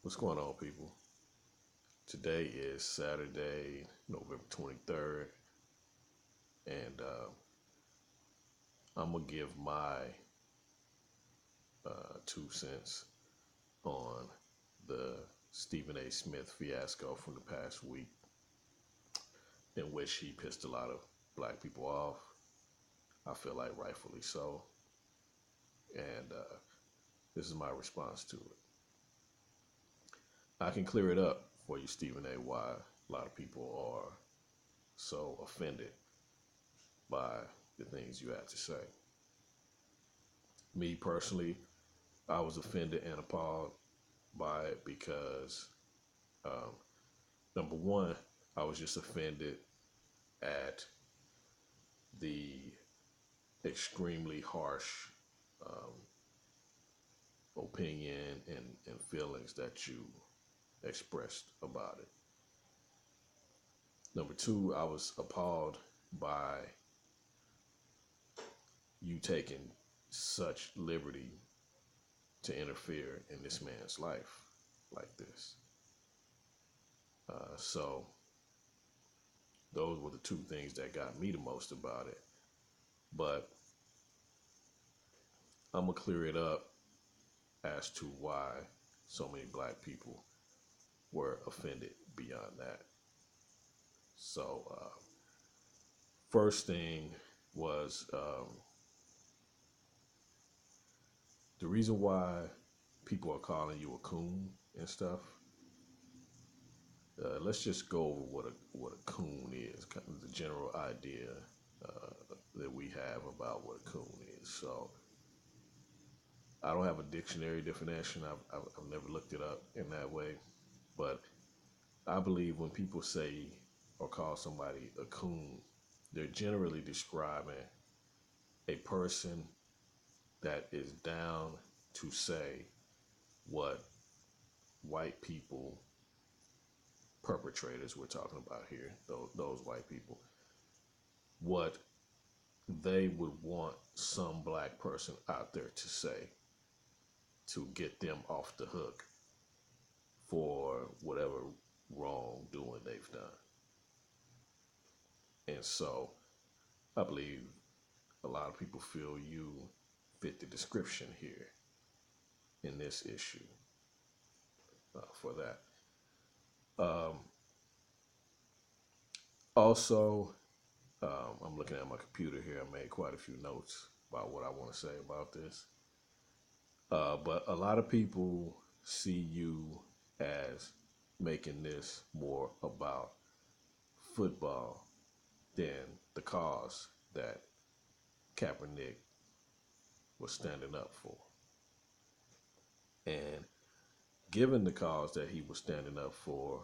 What's going on, people? Today is Saturday, November 23rd, and I'm going to give my 2 cents on the Stephen A. Smith fiasco from the past week, in which he pissed a lot of black people off. I feel like rightfully so. And this is my response to it. I can clear it up for you, Stephen A., why a lot of people are so offended by the things you had to say. Me personally, I was offended and appalled by it because, um, number one, I was just offended at the extremely harsh um, opinion and feelings that you expressed about it. Number two, I was appalled by you taking such liberty to interfere in this man's life like this. So those were the two things that got me the most about it. But I'm gonna clear it up as to why so many black people were offended beyond that. So first thing was the reason why people are calling you a coon and stuff. Let's just go over what a coon is, kind of the general idea that we have about what a coon is. So I don't have a dictionary definition. I've never looked it up in that way, but I believe when people say or call somebody a coon, they're generally describing a person that is down to say what white people, perpetrators we're talking about here, those white people, what they would want some black person out there to say to get them off the hook for whatever wrongdoing they've done. And so I believe a lot of people feel you fit the description here in this issue for that. Um, also, I'm looking at my computer here. I made quite a few notes about what I want to say about this. But a lot of people see you as making this more about football than the cause that Kaepernick was standing up for. And given the cause that he was standing up for,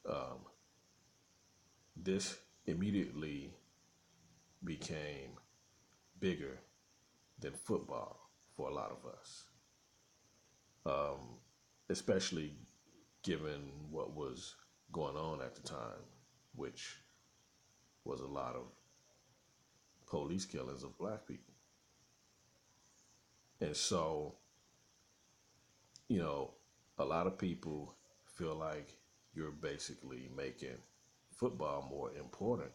um, this immediately became bigger than football for a lot of us, um, especially given what was going on at the time, which was a lot of police killings of black people. And so, you know, a lot of people feel like you're basically making football more important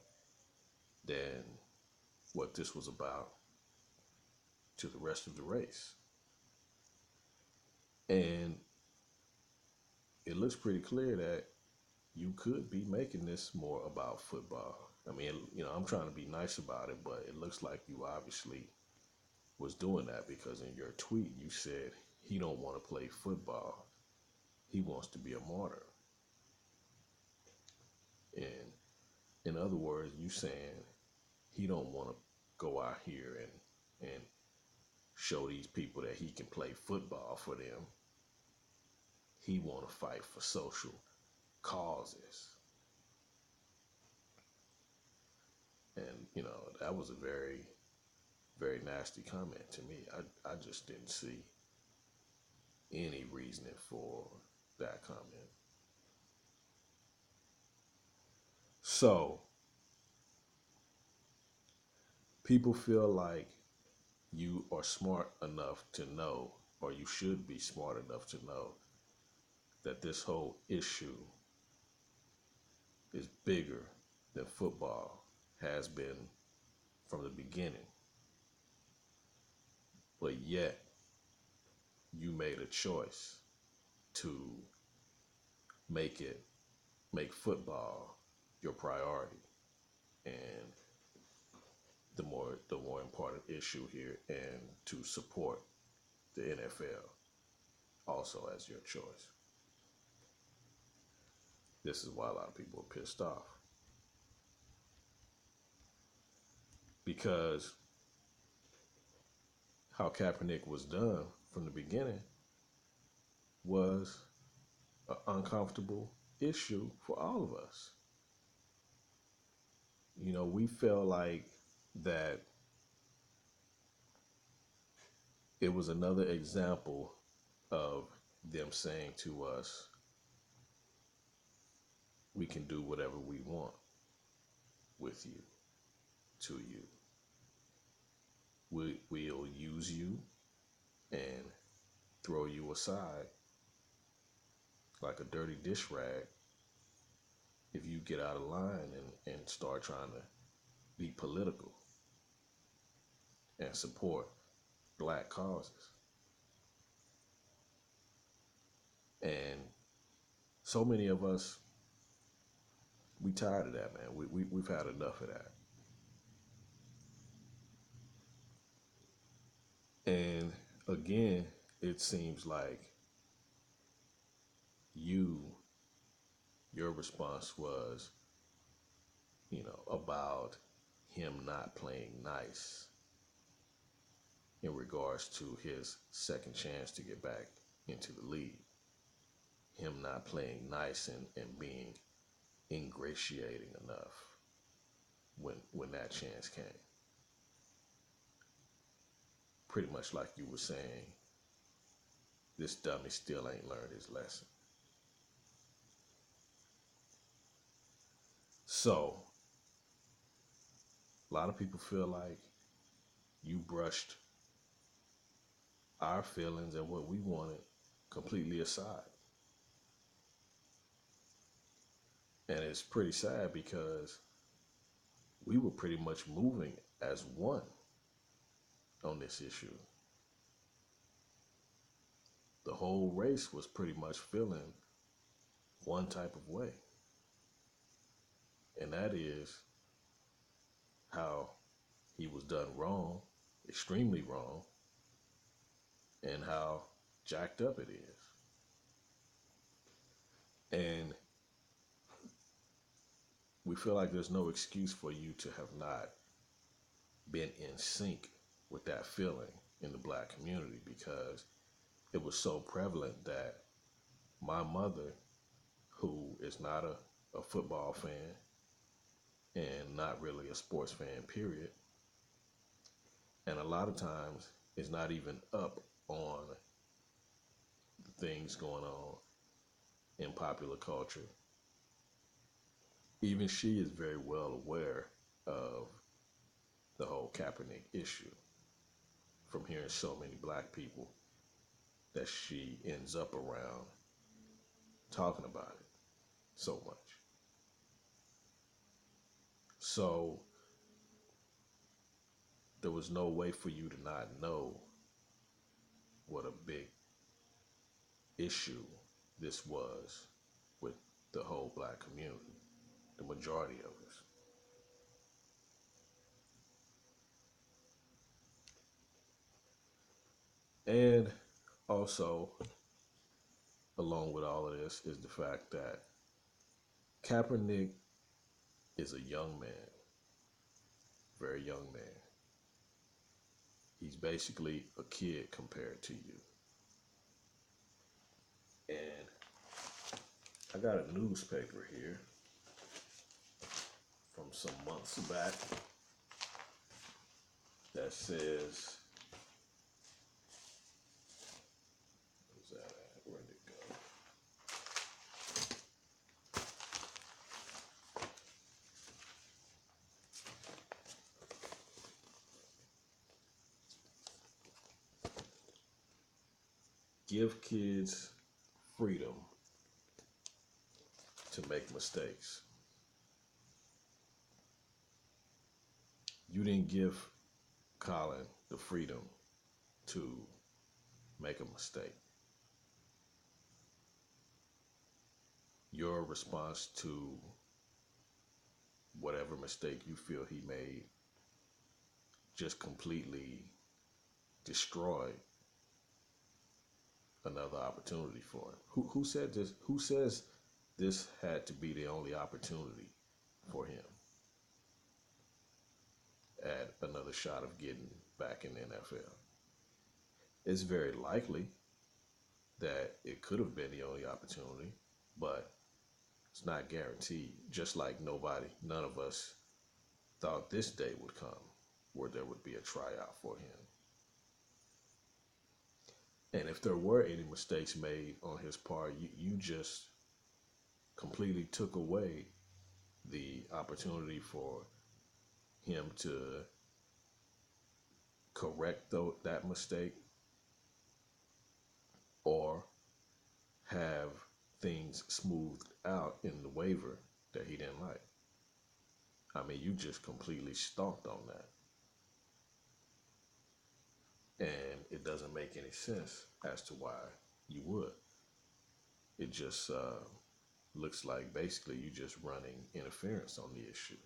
than what this was about to the rest of the race. And it looks pretty clear that you could be making this more about football. I mean, I'm trying to be nice about it, but it looks like you obviously was doing that because in your tweet you said he don't want to play football. He wants to be a martyr. And in other words, you saying he don't want to go out here and show these people that he can play football for them. He want to fight for social causes. And, that was a very, very nasty comment to me. I just didn't see any reasoning for that comment. So, people feel like you are smart enough to know, or you should be smart enough to know, that this whole issue is bigger than football, has been from the beginning. But yet, you made a choice to make football your priority, and the more important issue here, and to support the NFL also as your choice. This is why a lot of people are pissed off, because how Kaepernick was done from the beginning was an uncomfortable issue for all of us. You know, we felt like that it was another example of them saying to us, we can do whatever we want with you, to you. We'll use you and throw you aside like a dirty dish rag if you get out of line and start trying to be political and support black causes. And so many of us, we tired of that, man. We've had enough of that. And again, it seems like your response was, about him not playing nice in regards to his second chance to get back into the league. Him not playing nice and being ingratiating enough when that chance came. Pretty much like you were saying, this dummy still ain't learned his lesson. So, a lot of people feel like you brushed our feelings and what we wanted completely aside. And it's pretty sad because we were pretty much moving as one on this issue. The whole race was pretty much feeling one type of way. And that is how he was done wrong, extremely wrong, and how jacked up it is. And we feel like there's no excuse for you to have not been in sync with that feeling in the black community, because it was so prevalent that my mother, who is not a football fan and not really a sports fan, period, and a lot of times is not even up on the things going on in popular culture. Even she is very well aware of the whole Kaepernick issue from hearing so many black people that she ends up around talking about it so much. So there was no way for you to not know what a big issue this was with the whole black community, the majority of us. And also, along with all of this, is the fact that Kaepernick is a young man, very young man. He's basically a kid compared to you. And I got a newspaper here from some months back that says, where's that at? Where'd it go? Give kids freedom to make mistakes. You didn't give Colin the freedom to make a mistake. Your response to whatever mistake you feel he made just completely destroyed another opportunity for him. Who said this? Who says this had to be the only opportunity for him at another shot of getting back in the NFL? It's very likely that it could have been the only opportunity, but it's not guaranteed. Just like none of us thought this day would come where there would be a tryout for him. And if there were any mistakes made on his part, you just completely took away the opportunity for him to correct that mistake or have things smoothed out in the waiver that he didn't like. I mean, you just completely stomped on that. And it doesn't make any sense as to why you would. It just looks like basically you just running interference on the issue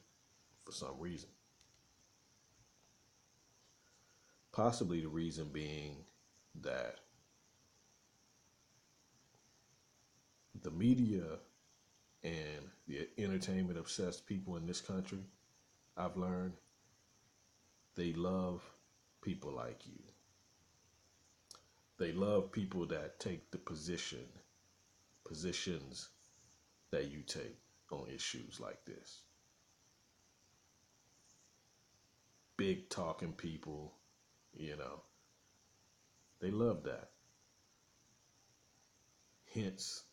for some reason. Possibly the reason being that the media and the entertainment obsessed people in this country, I've learned, they love people like you. They love people that take the positions that you take on issues like this. Big talking people, they love that. Hence,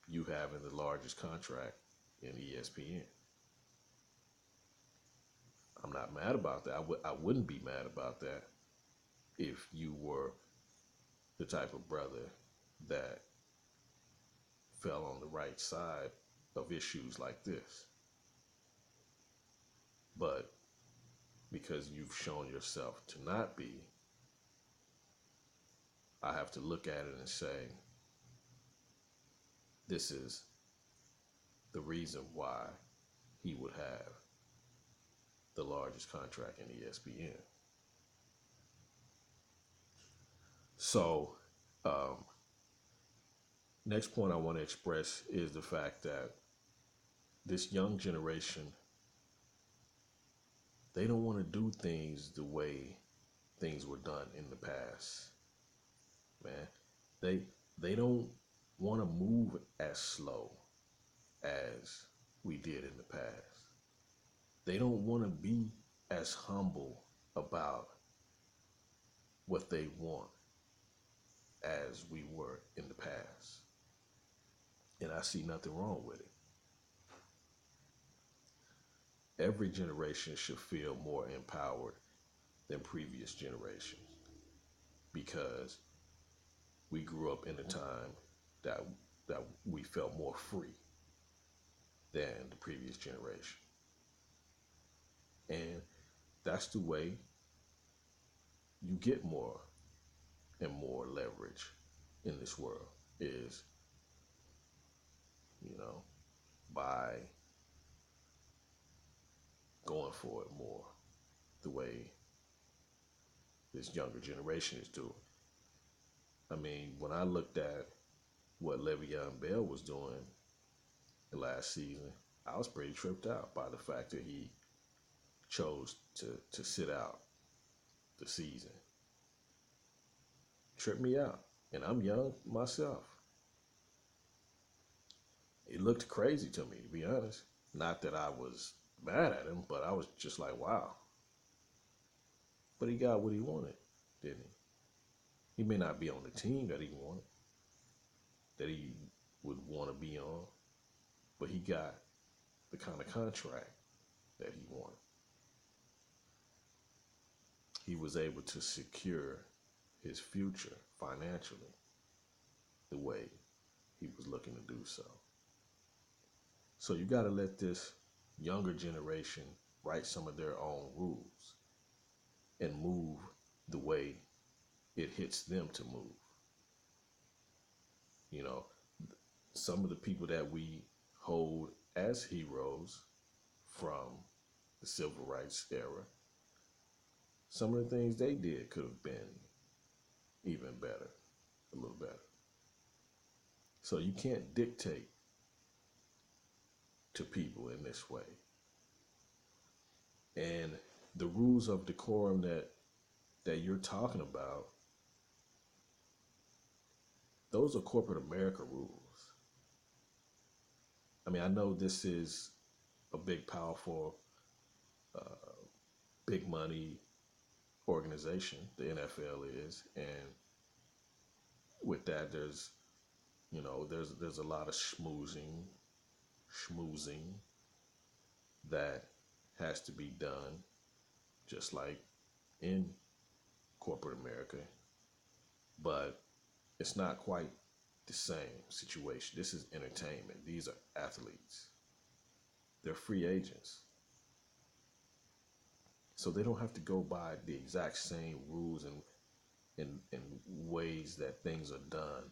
you having the largest contract in ESPN. I'm not mad about that. I wouldn't be mad about that if you were the type of brother that fell on the right side of issues like this. But because you've shown yourself to not be, I have to look at it and say, this is the reason why he would have the largest contract in ESPN. So, next point I want to express is the fact that this young generation, they don't want to do things the way things were done in the past. Man, they don't want to move as slow as we did in the past. They don't want to be as humble about what they want as we were in the past. And I see nothing wrong with it. Every generation should feel more empowered than previous generations because we grew up in a time that we felt more free than the previous generation. And that's the way you get more and more leverage in this world is, by going for it more the way this younger generation is doing. I mean, when I looked at what Le'Veon Bell was doing last season, I was pretty tripped out by the fact that he chose to sit out the season. Tripped me out. And I'm young myself. It looked crazy to me, to be honest. Not that I was mad at him, but I was just like, wow. But he got what he wanted, didn't he? He may not be on the team that he wanted, that he would want to be on, but he got the kind of contract that he wanted. He was able to secure his future financially the way he was looking to do so. So you got to let this younger generation write some of their own rules and move the way it hits them to move. You know, some of the people that we hold as heroes from the civil rights era, some of the things they did could have been even better, a little better. So you can't dictate to people in this way. And the rules of decorum that you're talking about, those are corporate America rules. I mean, I know this is a big, powerful, uh, big money organization, the NFL is, and with that, there's a lot of schmoozing that has to be done, just like in corporate America, but it's not quite the same situation. This is entertainment. These are athletes. They're free agents. So they don't have to go by the exact same rules and ways that things are done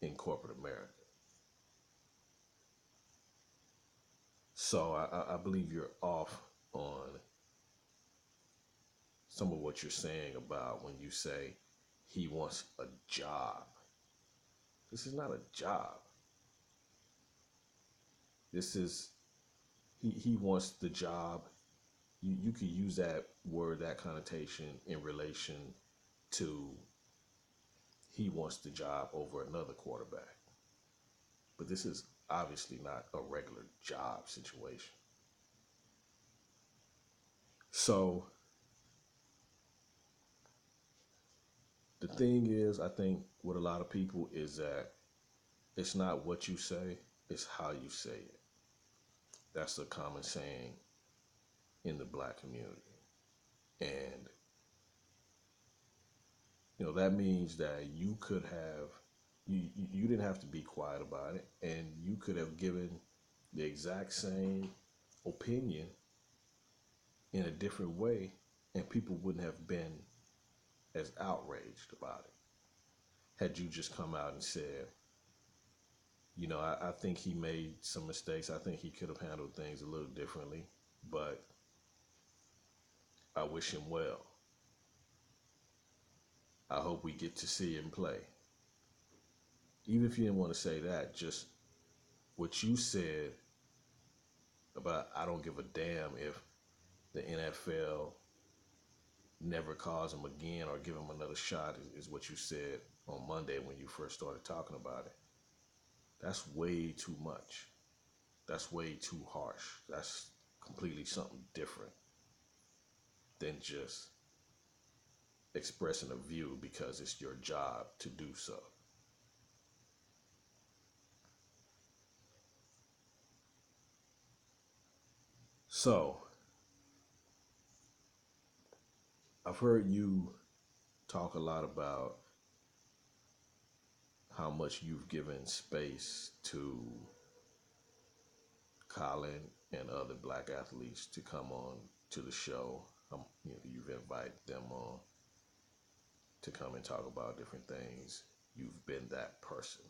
in corporate America. So I believe you're off on some of what you're saying about when you say he wants a job. This is not a job. This is he wants the job. You could use that word, that connotation in relation to he wants the job over another quarterback. But this is obviously not a regular job situation. So the thing is, I think with a lot of people is that it's not what you say, it's how you say it. That's a common saying in the black community. And that means that you could have you didn't have to be quiet about it, and you could have given the exact same opinion in a different way, and people wouldn't have been as outraged about it had you just come out and said, I think he made some mistakes. I think he could have handled things a little differently, but I wish him well. I hope we get to see him play. Even if you didn't want to say that, just what you said about I don't give a damn if the NFL never calls him again or give him another shot is what you said on Monday when you first started talking about it. That's way too much. That's way too harsh. That's completely something different than just expressing a view because it's your job to do so. So, I've heard you talk a lot about how much you've given space to Colin and other black athletes to come on to the show. You've invited them on to come and talk about different things. You've been that person.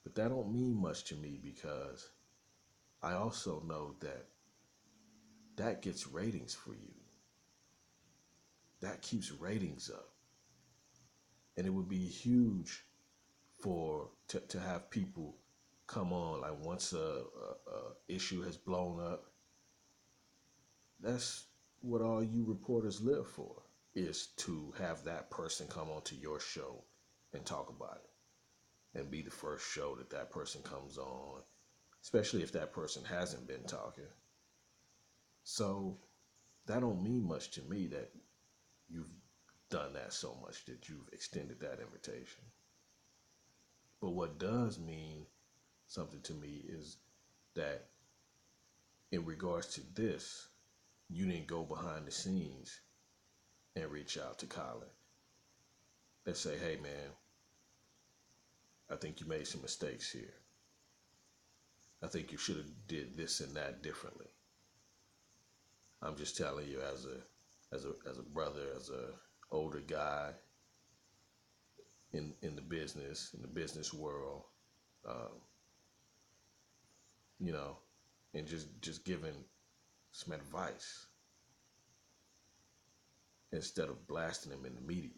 But that don't mean much to me because I also know that that gets ratings for you. That keeps ratings up. And it would be huge to have people come on, like once a issue has blown up. That's what all you reporters live for, is to have that person come onto your show and talk about it and be the first show that person comes on, especially if that person hasn't been talking. So that don't mean much to me that you've done that so much, that you've extended that invitation. But what does mean something to me is that in regards to this, you didn't go behind the scenes and reach out to Colin and say, hey man, I think you made some mistakes here. I think you should have did this and that differently. I'm just telling you, as a brother, as a older guy in the business world, um, you know, and just giving some advice instead of blasting them in the media.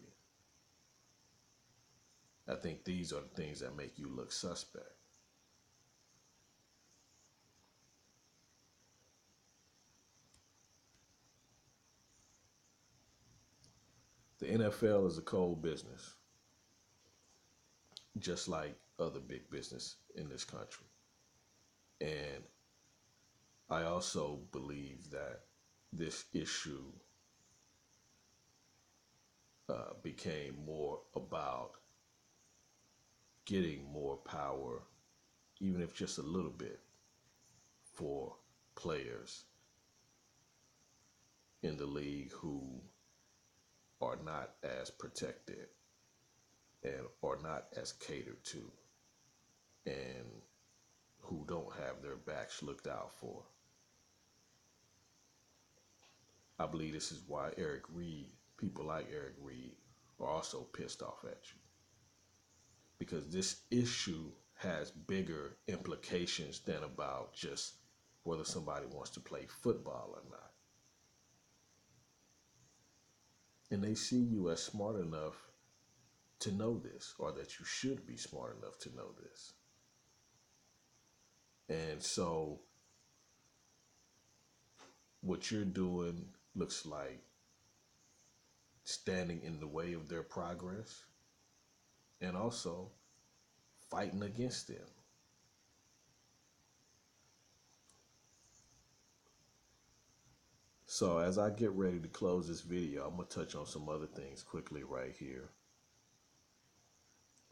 I think these are the things that make you look suspect. The NFL is a cold business, just like other big business in this country. And I also believe that this issue became more about getting more power, even if just a little bit, for players in the league who are not as protected and are not as catered to and who don't have their backs looked out for. I believe this is why people like Eric Reed, are also pissed off at you. Because this issue has bigger implications than about just whether somebody wants to play football or not. And they see you as smart enough to know this, or that you should be smart enough to know this. And so what you're doing looks like standing in the way of their progress and also fighting against them. So as I get ready to close this video, I'm going to touch on some other things quickly right here.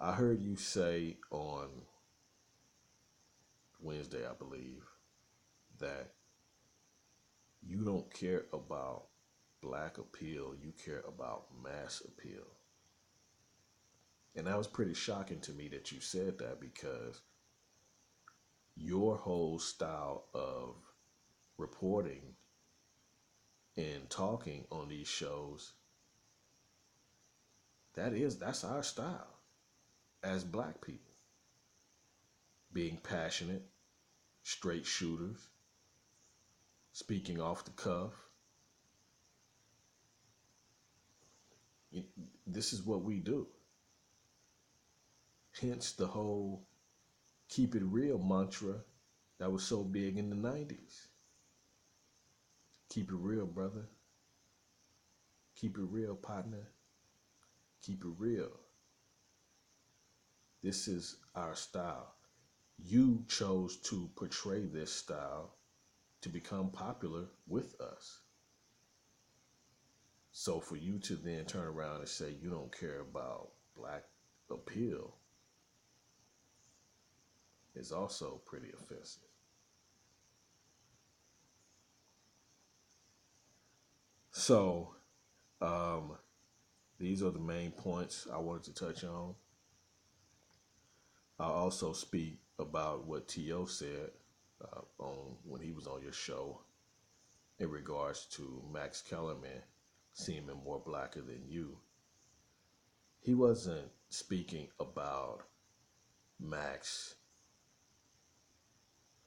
I heard you say on Wednesday, I believe, that you don't care about black appeal, you care about mass appeal. And that was pretty shocking to me that you said that, because your whole style of reporting and talking on these shows, that's our style as black people. Being passionate, straight shooters, speaking off the cuff. This is what we do. Hence the whole keep it real mantra that was so big in the 90s. Keep it real, brother. Keep it real, partner. Keep it real. This is our style. You chose to portray this style to become popular with us. So for you to then turn around and say you don't care about black appeal is also pretty offensive. So these are the main points I wanted to touch on. I'll also speak about what T.O. said when he was on your show in regards to Max Kellerman seeming more blacker than you. He wasn't speaking about Max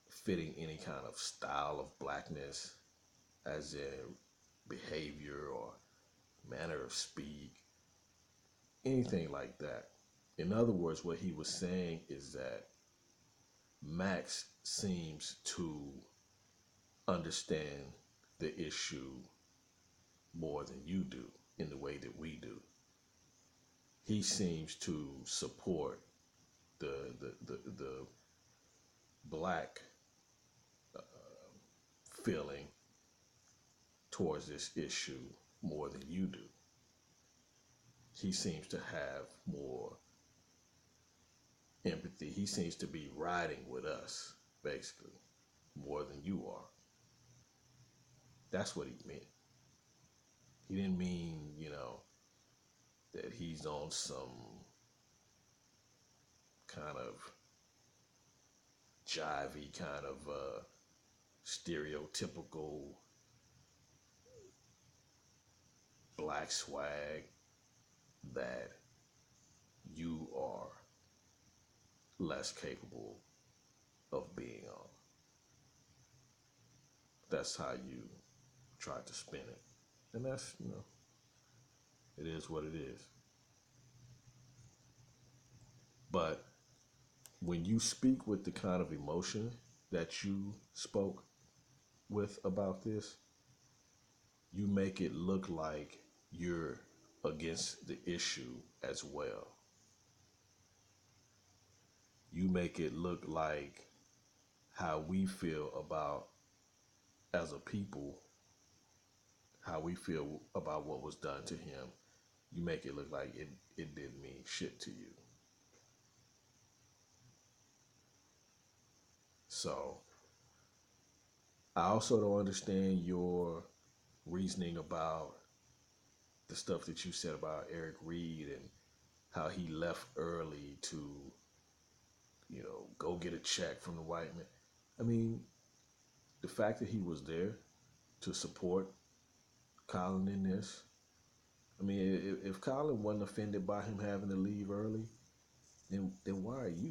fitting any kind of style of blackness, as in behavior or manner of speak, anything like that. In other words, what he was saying is that Max seems to understand the issue more than you do in the way that we do. He seems to support the black feeling towards this issue more than you do. He seems to have more empathy. He seems to be riding with us, basically, more than you are. That's what he meant. He didn't mean, that he's on some kind of jivey kind of stereotypical black swag that you are less capable of being on. That's how you try to spin it. And that's, it is what it is. But when you speak with the kind of emotion that you spoke with about this, you make it look like you're against the issue as well. You make it look like how we feel about, as a people, how we feel about what was done to him. You make it look like it didn't mean shit to you. So I also don't understand your reasoning about the stuff that you said about Eric Reed and how he left early to, go get a check from the white man. I mean, the fact that he was there to support Colin in this. I mean, if Colin wasn't offended by him having to leave early, then why are you